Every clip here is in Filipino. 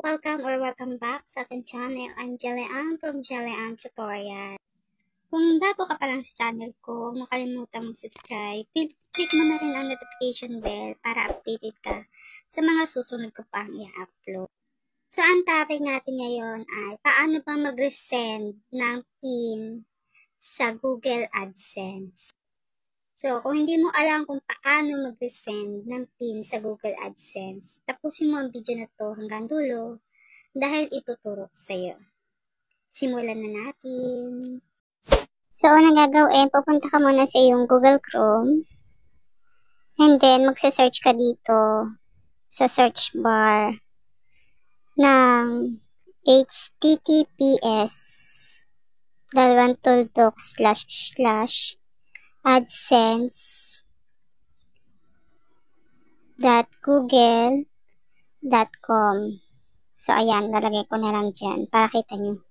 Welcome back sa ating channel. I'm Jalean from Jalean Tutorial. Kung bago ka pa lang sa channel ko, huwag mo kalimutang mag-subscribe. Click mo na rin ang notification bell para updated ka sa mga susunod ko pang i-upload. So, ang topic natin ngayon ay paano ba mag-resend ng PIN sa Google AdSense. So, kung hindi mo alam kung paano mag-resend ng PIN sa Google AdSense, tapusin mo ang video na to hanggang dulo dahil ituturo ko sa'yo. Simulan na natin. So, unang gagawin, pupunta ka muna sa iyong Google Chrome and then magsa-search ka dito sa search bar ng https://adsense.google.com. So, ayan, lalagay ko na lang dyan para kita nyo.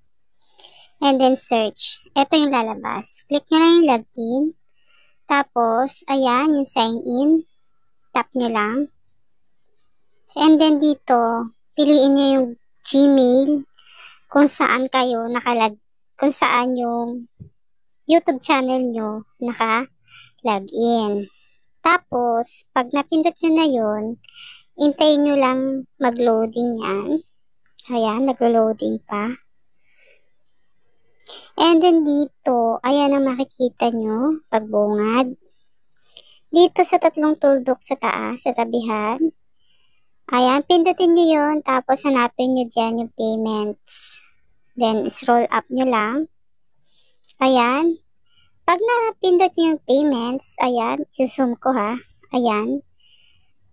And then, search. Ito yung lalabas. Click nyo lang yung login. Tapos, ayan, yung sign in. Tap nyo lang. And then, dito, piliin nyo yung Gmail kung saan kayo kung saan yung YouTube channel nyo naka-login. Tapos, pag napindot nyo na yun, hintayin nyo lang mag-loading yan. Ayan, nag-loading pa. And then dito, ayan ang makikita nyo, pagbungad. Dito sa tatlong tuldok sa taas, sa tabihan. Ayan, pindutin nyo yun, tapos hanapin nyo dyan yung payments. Then, scroll up nyo lang. Ayan. Pag napindot nyo yung payments, ayan, susum ko ha. Ayan.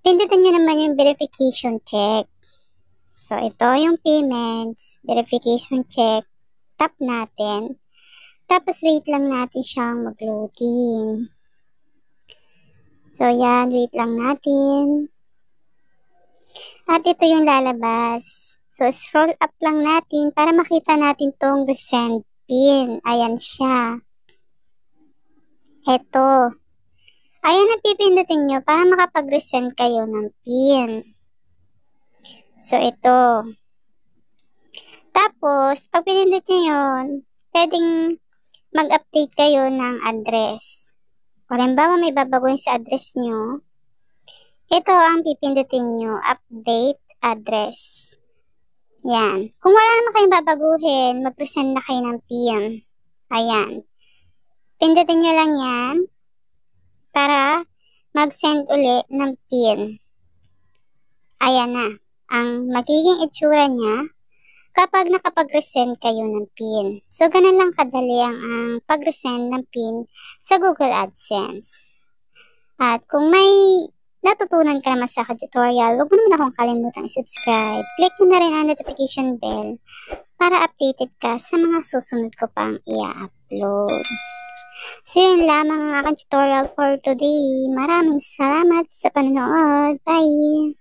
Pindutin nyo naman yung verification check. So, ito yung payments, verification check. Tap natin. Tapos, wait lang natin siyang mag-loading. So, yan, wait lang natin. At ito yung lalabas. So, scroll up lang natin para makita natin tong resend PIN. Ayan siya. Ito. Ayan ang pipindutin nyo para makapag-resend kayo ng PIN. So, ito. Tapos, pag pinindot nyo yun, pwedeng mag-update kayo ng address. O halimbawa may babaguhin sa address nyo, ito ang pipindutin nyo, update address. Yan. Kung wala naman kayong babaguhin, mag-resend na kayo ng PIN. Ayan. Pindutin nyo lang yan para mag-send uli ng PIN. Ayan na. Ang magiging itsura niya kapag nakapag-resend kayo ng PIN. So, ganun lang kadali ang pag-resend ng PIN sa Google AdSense. At kung may natutunan ka naman sa tutorial, huwag mo naman akong kalimutang i-subscribe. Click mo na rin ang notification bell para updated ka sa mga susunod ko pang i-upload. So, yun lamang ang aking tutorial for today. Maraming salamat sa panonood. Bye!